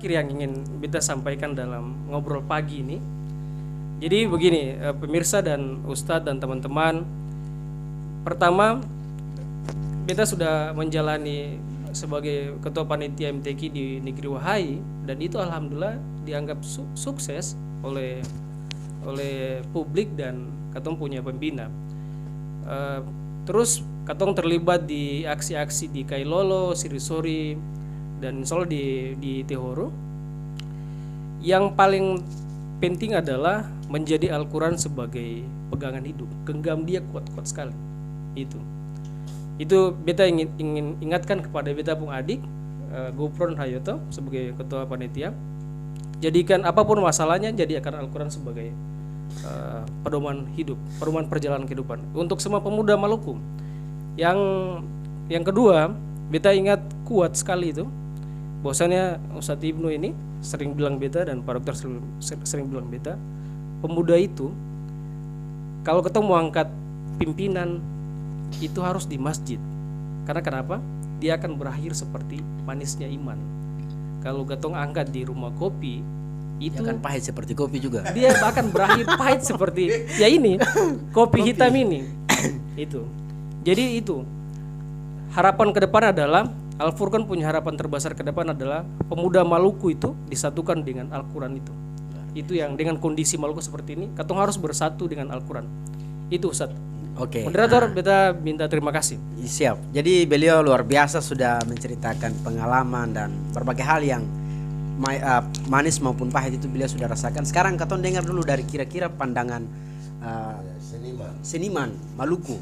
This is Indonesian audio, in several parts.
Yang ingin kita sampaikan dalam ngobrol pagi ini. Jadi begini, pemirsa dan Ustadz dan teman-teman. Pertama, kita sudah menjalani sebagai ketua panitia MTQ di Negeri Wahai, dan itu alhamdulillah dianggap sukses oleh publik dan katong punya pembina. Terus katong terlibat di aksi-aksi di Kailolo, Sirisori, dan insya Allah di Tehoro. Yang paling penting adalah menjadi Al-Quran sebagai pegangan hidup. Genggam dia kuat-kuat sekali. Itu beta ingin ingatkan kepada beta pun adik, Gopron Hayoto sebagai ketua panitia. Jadikan apapun masalahnya, jadikan Al-Quran sebagai pedoman hidup, pedoman perjalanan kehidupan untuk semua pemuda Maluku. Yang kedua, beta ingat kuat sekali itu bahwasannya Ustadz Ibnu ini sering bilang beta dan Pak Dokter sering bilang beta, pemuda itu kalau ketemu angkat pimpinan itu harus di masjid. Karena kenapa? Dia akan berakhir seperti manisnya iman. Kalau ketong angkat di rumah kopi itu dia akan pahit seperti kopi juga. Dia akan berakhir pahit seperti ya ini kopi hitam ini. Itu. Jadi itu harapan ke depan adalah Al-Furqan punya harapan terbesar ke depan adalah pemuda Maluku itu disatukan dengan Al-Quran itu. Itu yang dengan kondisi Maluku seperti ini, katong harus bersatu dengan Al-Quran. Itu Ustaz. Oke. Moderator, beta minta terima kasih. Siap. Jadi beliau luar biasa sudah menceritakan pengalaman dan berbagai hal yang manis maupun pahit itu beliau sudah rasakan. Sekarang katong dengar dulu dari kira-kira pandangan seniman Maluku.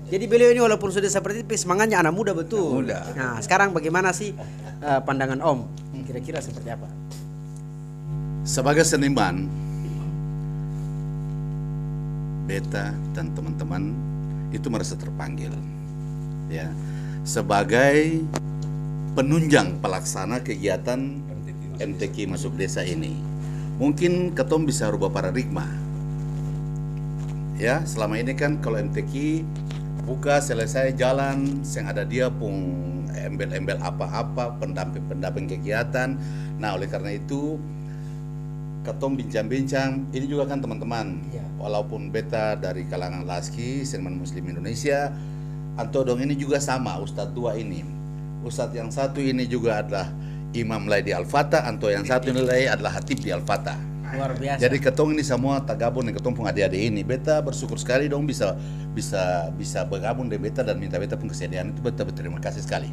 Jadi beliau ini walaupun sudah seperti itu semangatnya anak muda betul. Muda. Nah, sekarang bagaimana sih pandangan Om? Kira-kira seperti apa? Sebagai seniman, beta dan teman-teman itu merasa terpanggil, ya, sebagai penunjang pelaksana kegiatan MTQ Masuk Desa ini. Mungkin ketom bisa rubah paradigma. Ya, selama ini kan kalau MTQ buka selesai jalan, yang ada dia pun embel-embel apa-apa, pendamping kegiatan. Nah, oleh karena itu ketom bincang-bincang, ini juga kan teman-teman, walaupun beta dari kalangan Laski, Seniman Muslim Indonesia, Antodong ini juga sama, Ustadz dua ini. Ustadz yang satu ini juga adalah Imam Laidi Al-Fatah, Anto yang satu ini adalah Hatib di Al-Fatah. Luar biasa. Jadi ketong ini semua tagabun dengan ketong pun adik-adik ini. Beta bersyukur sekali dong bisa bergabung dengan beta dan minta beta pun kesediaan itu beta berterima kasih sekali.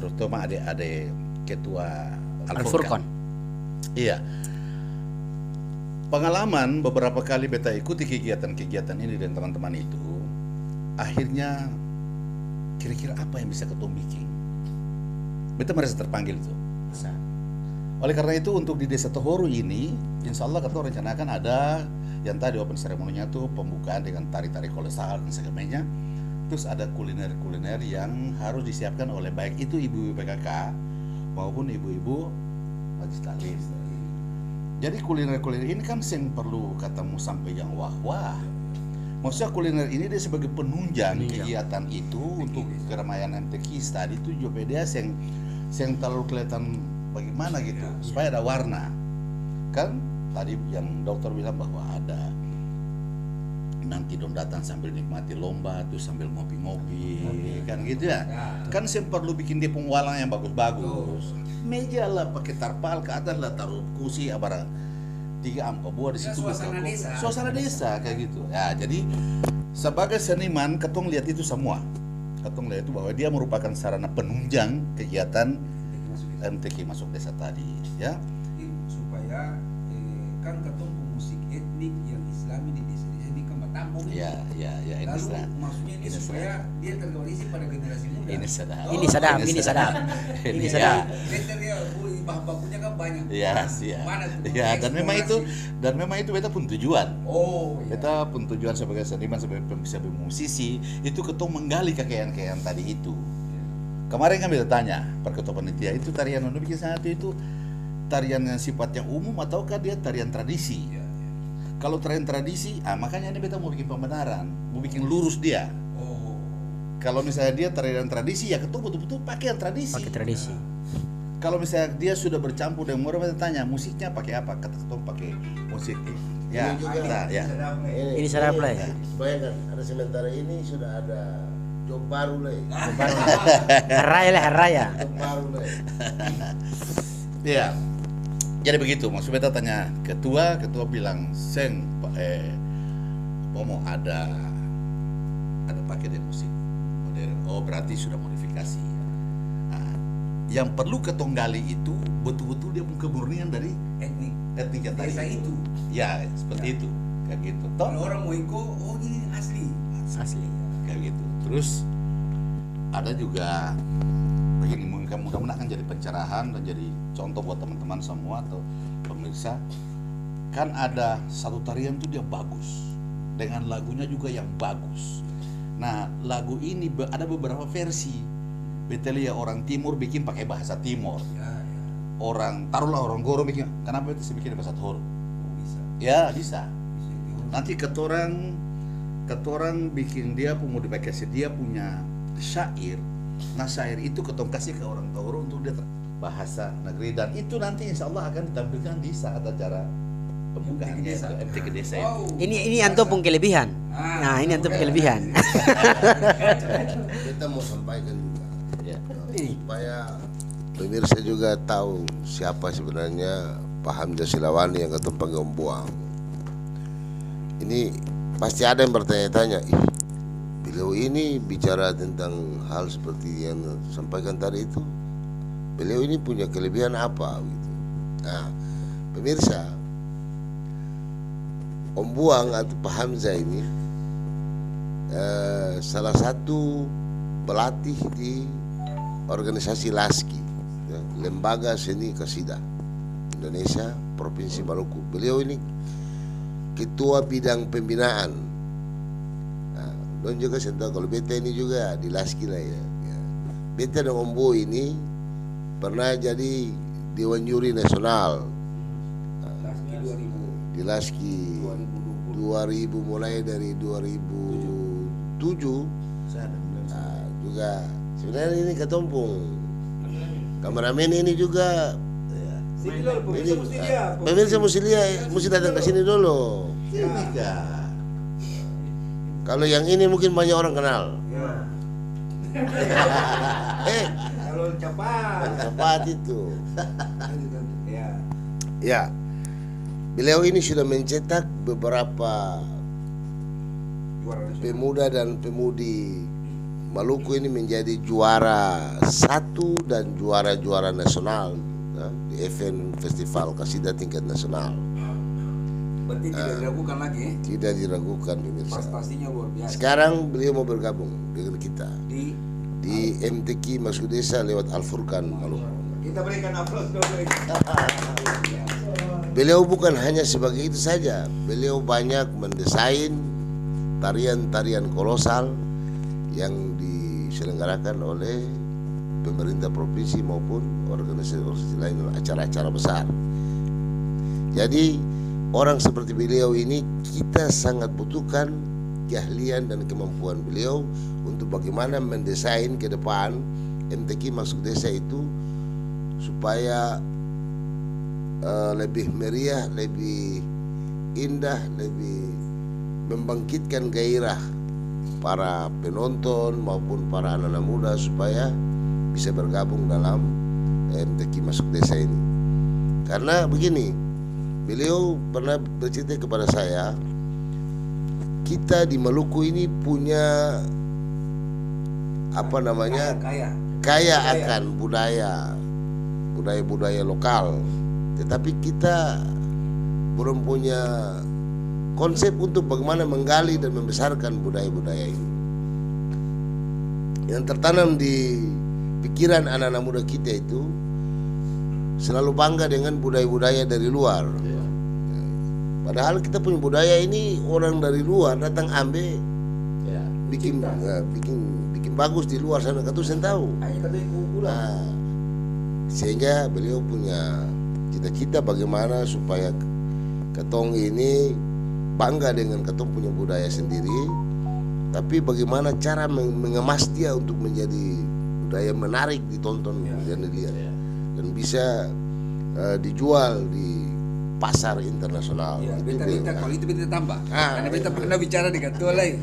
Terutama adik-adik ketua Al-Furqan. Iya. Pengalaman beberapa kali beta ikuti kegiatan-kegiatan ini dan teman-teman itu, akhirnya kira-kira apa yang bisa ketong bikin? Beta merasa terpanggil tuh. Oleh karena itu untuk di Desa Tohoru ini, insya Allah kita rencanakan ada yang tadi open ceremony-nya tuh pembukaan dengan tari-tari kolosal dan sebagainya. Terus ada kuliner-kuliner yang harus disiapkan oleh baik itu ibu-ibu PKK maupun ibu-ibu majlis taklim. Jadi kuliner-kuliner ini kan yang perlu katamu sampai yang wah-wah. Maksudnya kuliner ini dia sebagai penunjang kegiatan itu untuk keramaian MTQ tadi itu juga dia yang terlalu kelihatan bagaimana gitu, supaya ada warna. Kan tadi yang dokter bilang bahwa ada nanti dong datang sambil nikmati lomba tuh sambil ngopi-ngopi kan gitu ya. Kan saya perlu bikin dia pengwalang yang bagus-bagus. Meja lah pakai tarpal, ke atas lah taruh kursi abarang 3 ampa buah di situ. Suasana desa kayak gitu. Ya, jadi sebagai seniman ketong lihat itu semua. Ketong lihat itu bahwa dia merupakan sarana penunjang kegiatan MTQ Masuk Desa tadi, ya. Supaya kan ketemu musik etnik yang Islami di desa-desa ini kan bertambung. Ya, ini lalu maksudnya ini supaya dia terkoneksi pada generasi muda. Ini sedap. Ini sadap. Ini sadap. Dia bahan-bakunya kan banyak. Iya. Mana tuh? Ya, dan memang itu beta pun tujuan. Oh, iya. Beta pun tujuan sebagai seniman, sebagai musisi, itu ketong menggali kekayaan tadi itu. Kemarin kan beta tanya perketua panitia itu tarian yang bikin satu itu tarian yang sifatnya umum ataukah dia tarian tradisi? Kalau tarian tradisi, makanya ini beta mau bikin pembenaran, mau bikin lurus dia. Oh. Kalau misalnya dia tarian tradisi, ya ketemu betul-betul pakai yang tradisi. Pakai tradisi. kalau misalnya dia sudah bercampur dengan murah, kita tanya musiknya pakai apa? Kata ketong pakai musik. Ya, Ini juga. nah, ya. Ini sadap lah ya. Bayangkan, ada sementara ini sudah ada job baru lah. Haraya lah, haraya. Job baru lah. Iya. Jadi begitu, maksud beta tanya ketua bilang, "Seng, Pomo ada pakai dari musik modern." Oh, berarti sudah modifikasi. Nah, yang perlu ketong gali itu betul-betul dia kemurnian dari Etnik etnik yang tadi. desa itu. Ya, seperti itu. Kayak gitu. Toh, Kalau orang mau ikut, oh ini asli. Asli. kayak gitu. Terus ada juga begini, mudah-mudahan akan jadi pencerahan dan jadi contoh buat teman-teman semua atau pemirsa. Kan ada satu tarian tuh dia bagus dengan lagunya juga yang bagus. Nah, lagu ini ada beberapa versi. Betelia orang timur bikin pakai bahasa timur. Ya, ya. Taruhlah orang Goro bikin. Kenapa itu bikin bahasa Goro? Oh, bisa. Ya, bisa. Bisa diurus. Nanti ketorang bikin dia modifikasi, dia punya syair. Nah, syair itu ketong kasih ke orang Toro untuk dia bahasa negeri, dan itu nanti insya Allah akan ditampilkan di saat acara pembukaan MTQ Desa. MTQ Desa itu. Wow. Ini antum pun kelebihan. Nah, ini antum kelebihan. Kita mau sampaikan juga Ya. supaya pemirsa juga tahu siapa sebenarnya Pak Hamzah Silawani yang ketemu panggil Om Buang. Ini pasti ada yang bertanya-tanya, beliau ini bicara tentang hal seperti yang sampaikan tadi itu, beliau ini punya kelebihan apa gitu. Nah, pemirsa, Om Buang atau Pak Hamzah ini salah satu pelatih di organisasi LASKI, ya, Lembaga Seni Kasidah Indonesia Provinsi Maluku. Beliau ini ketua bidang pembinaan. Nah, don juga saya tahu kalau beta ini juga di LASKI lah ya. Beta dan Om Bu ini pernah jadi Dewan Juri Nasional Laski 2000. di LASKI 2000, mulai dari 2007. Saya ada Nah, juga sebenarnya ini ketumpung kameramen ini juga Sini dulu, pemirsa mesti lihat. pemirsa mesti datang ke sini dulu. ini kah? Kalau yang ini mungkin banyak orang kenal. Ya. Kalau cepat itu. Ya. Ya, beliau ini sudah mencetak beberapa Juara nasional. pemuda dan pemudi Maluku ini menjadi juara 1 dan juara nasional, ya, di event festival kasidah tingkat nasional. Berarti tidak diragukan lagi. Tidak diragukan pemirsa. Prestasinya luar biasa. Sekarang beliau mau bergabung dengan kita Di di MTQ Masuk Desa lewat Al Furqan Maluku. kita berikan aplaus dulu. Beliau bukan hanya sebagai itu saja, beliau banyak mendesain tarian-tarian kolosal yang diselenggarakan oleh pemerintah provinsi maupun organisasi lain, acara-acara besar. Jadi orang seperti beliau ini kita sangat butuhkan keahlian dan kemampuan beliau untuk bagaimana mendesain ke depan MTQ Masuk Desa itu supaya lebih meriah, lebih indah, lebih membangkitkan gairah para penonton maupun para anak-anak muda supaya bisa bergabung dalam MTQ Masuk Desa ini. Karena begini, beliau pernah bercerita kepada saya, kita di Maluku ini punya apa namanya, kaya akan budaya lokal, tetapi kita belum punya konsep untuk bagaimana menggali dan membesarkan budaya-budaya ini. Yang tertanam di pikiran anak-anak muda kita itu selalu bangga dengan budaya-budaya dari luar. Padahal kita punya budaya ini, orang dari luar datang ambil, bikin bagus di luar sana, kata saya tahu. Nah, sehingga beliau punya cita-cita bagaimana supaya ketong ini bangga dengan ketong punya budaya sendiri, tapi bagaimana cara mengemas dia untuk menjadi budaya menarik ditonton dan dilihat. dan bisa dijual di pasar internasional. Ya, Itu beta dia. minta kalau itu beta tambah. Ah, Karena beta pernah bicara di ketua lain.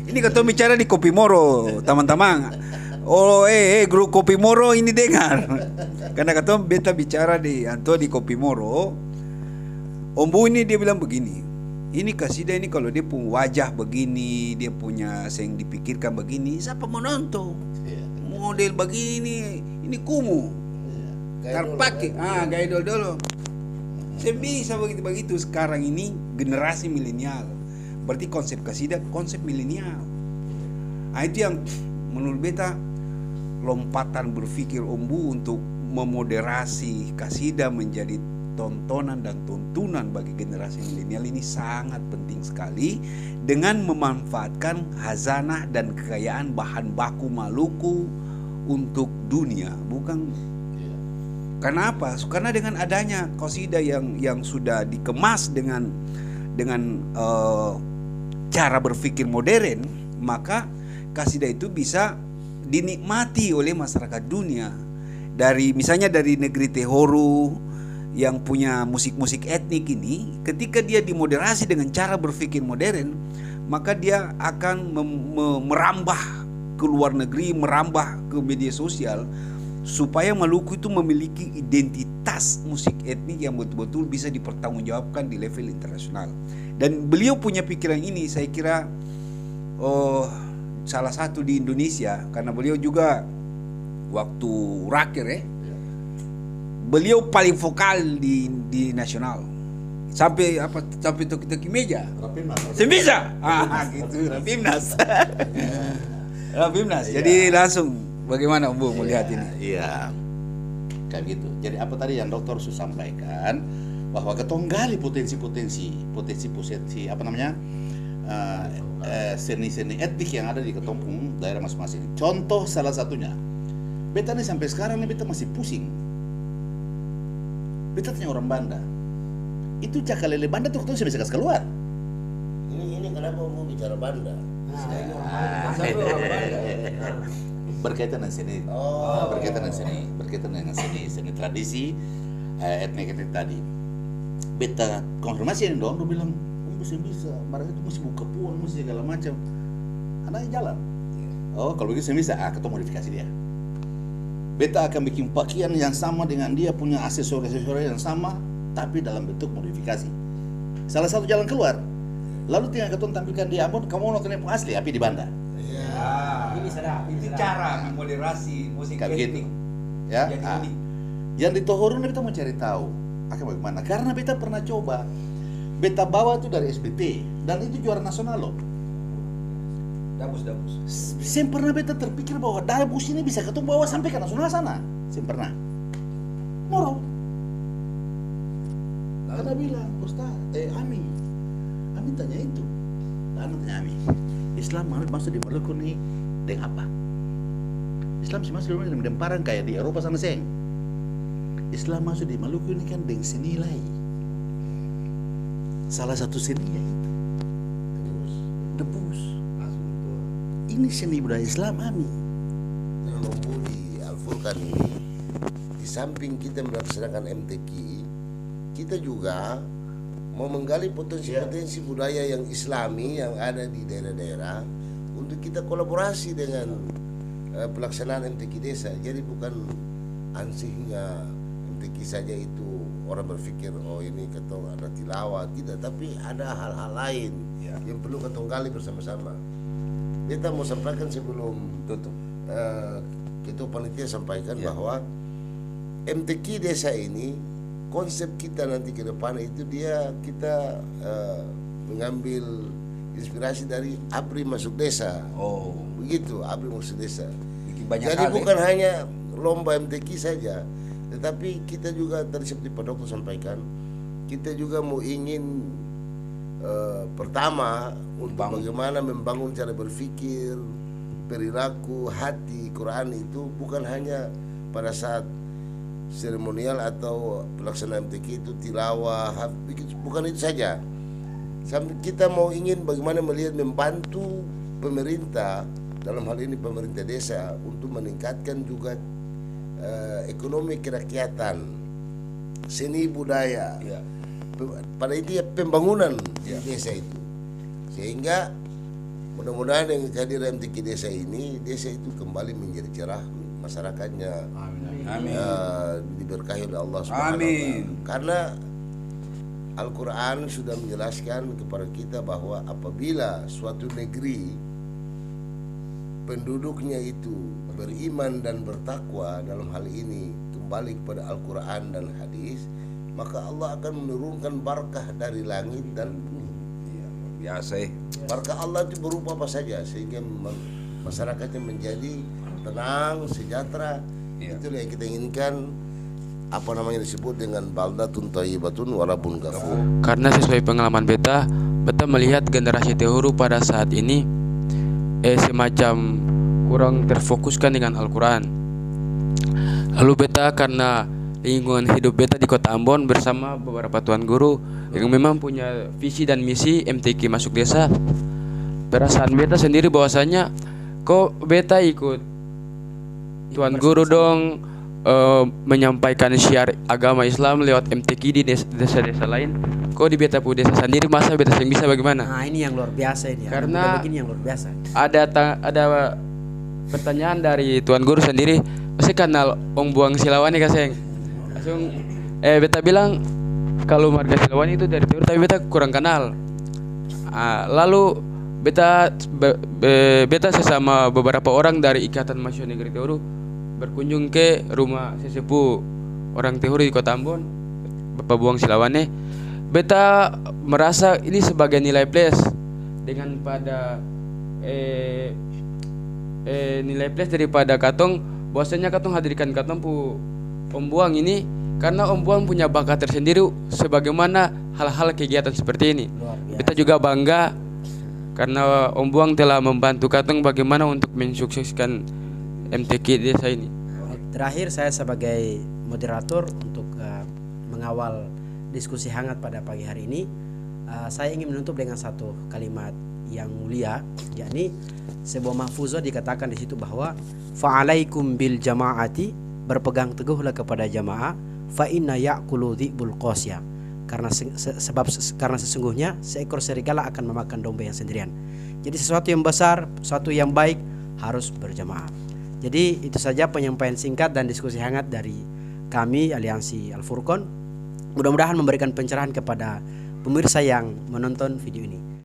Ini ketua bicara di Kopi Moro, teman-teman. Oh, grup Kopi Moro ini dengar. Karena ketua beta bicara di Kopi Moro. Om Bu ini dia bilang begini. Ini kasida ini kalau dia punya wajah begini, dia punya yang dipikirkan begini, siapa mau nonton? Model begini, ini kumuh. Terpakai, gaya dulu. Saya bisa begitu sekarang ini generasi milenial. Berarti konsep kasida konsep milenial. Itu yang menurut beta lompatan berpikir Om Bu untuk memoderasi kasida menjadi tontonan dan tuntunan bagi generasi milenial ini sangat penting sekali dengan memanfaatkan hazanah dan kekayaan bahan baku Maluku untuk dunia, bukan. Karena apa? Karena dengan adanya qasidah yang sudah dikemas dengan cara berpikir modern, maka qasidah itu bisa dinikmati oleh masyarakat dunia. Misalnya dari negeri Tehoru yang punya musik-musik etnik ini, ketika dia dimoderasi dengan cara berpikir modern, maka dia akan merambah ke luar negeri, merambah ke media sosial, supaya Maluku itu memiliki identitas musik etnik yang betul-betul bisa dipertanggungjawabkan di level internasional. Dan beliau punya pikiran ini, saya kira salah satu di Indonesia, karena beliau juga waktu raker beliau paling vokal di nasional. Sampai toki meja. Sembisa. Gitu, Rapimnas. Rapimnas. Jadi langsung bagaimana Om Bu melihat ini? Iya. Kayak gitu. Jadi apa tadi yang dokter sudah sampaikan, bahwa ketonggali potensi apa namanya? Seni-seni etnik yang ada di ketompung daerah masing-masing. Contoh salah satunya. Beta nih sampai sekarang nih beta masih pusing. Beta tanya orang Banda, itu cakalele Banda tuh ketemu bisa kasih keluar. Ini kenapa mau bicara Banda? Berkaitan dengan seni, berkaitan dengan seni tradisi etnik tadi. Beta konfirmasi ini dong, dia bilang, bisa, mereka itu mesti buka puan, mesti segala macam. Anaknya jalan. Oh, kalau begitu bisa, ketemu modifikasi dia. Beta akan bikin pakaian yang sama dengan dia, punya aksesoris yang sama, tapi dalam bentuk modifikasi. Salah satu jalan keluar. Lalu tinggal ketemu tampilkan dia, kamu mau nonton yang asli, tapi di Banda. Ini sadar. Itu cara memoderasi musik etnik. Ya. Yang di Tohoru ini beta mau cari tahu akan bagaimana. Karena beta pernah coba, beta bawa itu dari SBT dan itu juara nasional loh. Dabus. Saya pernah beta terpikir bahwa Dabus ini bisa ketemu bawa sampai ke nasional sana. Saya pernah. Moro. Karena bilang, Ustaz, Ami tanya itu. Lalu tanya Ami, Islam masuk di Maluku nih dengan apa? Islam sih masuk di Demparan kayak di Eropa sana seng. Islam masuk di Maluku ini kan dengan senilai. Salah satu seninya itu debus. Ini seni budaya Islam Ami. Nombu di Al-Furqan ini, di samping kita melaksanakan MTQ, kita juga mau menggali potensi-potensi budaya yang Islami yang ada di daerah-daerah untuk kita kolaborasi dengan pelaksanaan MTQ desa. Jadi bukan ansihnya MTQ saja itu orang berpikir ini ketong ada tilawah, tidak, tapi ada hal-hal lain yang perlu ketong gali bersama-sama. Kita mau sampaikan sebelum tutup, Ketua Panitia sampaikan bahwa MTQ desa ini konsep kita nanti ke depan itu kita mengambil inspirasi dari ABRI Masuk Desa. Begitu, ABRI Masuk Desa. Jadi bukan hanya lomba MTQ saja, tetapi kita juga tadi seperti Pak Dokter sampaikan, kita juga mau ingin pertama untuk bagaimana membangun cara berpikir, perilaku, hati Quran itu bukan hanya pada saat seremonial atau pelaksanaan MTQ itu tilawah, bukan itu saja. Sampai kita mau ingin bagaimana melihat membantu pemerintah dalam hal ini pemerintah desa untuk meningkatkan juga ekonomi kerakyatan, seni budaya, pada intinya pembangunan di desa itu. Sehingga mudah-mudahan dengan kehadiran MTQ desa ini, desa itu kembali menjadi cerah, masyarakatnya diberkahi oleh Allah Subhanahu wa taala. Karena Al-Quran sudah menjelaskan kepada kita bahwa apabila suatu negeri penduduknya itu beriman dan bertakwa, dalam hal ini kembali kepada Al-Quran dan hadis, maka Allah akan menurunkan barakah dari langit dan bumi. Biasa Barakah Allah itu berupa apa saja, sehingga masyarakatnya menjadi tenang, sejahtera. Itulah yang kita inginkan, apa namanya disebut dengan baldatun thayyibatun wa rabbun ghafur. Karena sesuai pengalaman beta melihat generasi Tehuru pada saat ini semacam kurang terfokuskan dengan Al-Quran. Lalu beta karena lingkungan hidup beta di Kota Ambon bersama beberapa tuan guru yang memang punya visi dan misi MTQ masuk desa, perasaan beta sendiri bahwasanya kok beta ikut tuan guru dong menyampaikan syiar agama Islam lewat MTQ di desa-desa lain, kok di beta pu desa sendiri masa beta yang bisa bagaimana? Nah, ini yang luar biasa ini. Karena begini yang luar biasa. Ada pertanyaan dari tuan guru sendiri, masih kenal Om Buang Silawani kaseng? Langsung beta bilang kalau marga Silawani itu dari Tehuru, tapi beta kurang kenal. Lalu beta sesama beberapa orang dari Ikatan Mahasiswa Negeri Tehuru berkunjung ke rumah sesepuh orang Tehuru di Kota Ambon, Bapak Buang Silawani. Beta merasa ini sebagai nilai plus dengan pada nilai plus daripada katong, bahwasanya katong hadirkan katong pu Om Buang ini karena Om Buang punya bakat tersendiri sebagaimana hal-hal kegiatan seperti ini. Beta juga bangga karena Om Buang telah membantu katong bagaimana untuk mensukseskan MTQ desa ini. Terakhir, saya sebagai moderator untuk mengawal diskusi hangat pada pagi hari ini, saya ingin menutup dengan satu kalimat yang mulia, yakni sebuah mahfuzah dikatakan di situ bahwa fa'alaikum bil jama'ati, berpegang teguhlah kepada jamaah, fa inna ya'kulu dhi'bul qasya, karena karena sesungguhnya seekor serigala akan memakan domba yang sendirian. Jadi sesuatu yang besar, sesuatu yang baik harus berjamaah. Jadi itu saja penyampaian singkat dan diskusi hangat dari kami Aliansi Al-Furqan. Mudah-mudahan memberikan pencerahan kepada pemirsa yang menonton video ini.